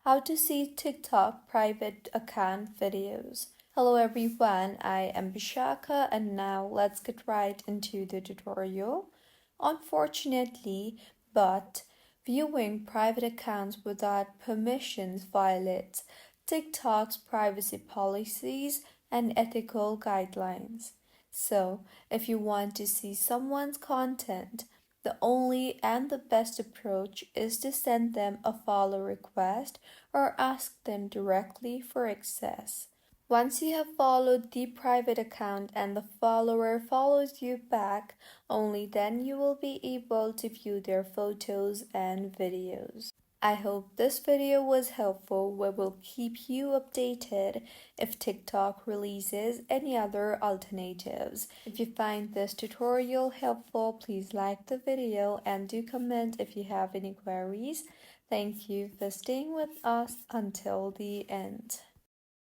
How to see TikTok private account videos. Hello everyone, I am Bishaka and now let's get right into the tutorial. Unfortunately, but viewing private accounts without permissions violates TikTok's privacy policies and ethical guidelines. So, if you want to see someone's content, the only and the best approach is to send them a follow request or ask them directly for access. Once you have followed the private account and the follower follows you back, only then you will be able to view their photos and videos. I hope this video was helpful. We will keep you updated if TikTok releases any other alternatives. If you find this tutorial helpful, please like the video and do comment if you have any queries. Thank you for staying with us until the end.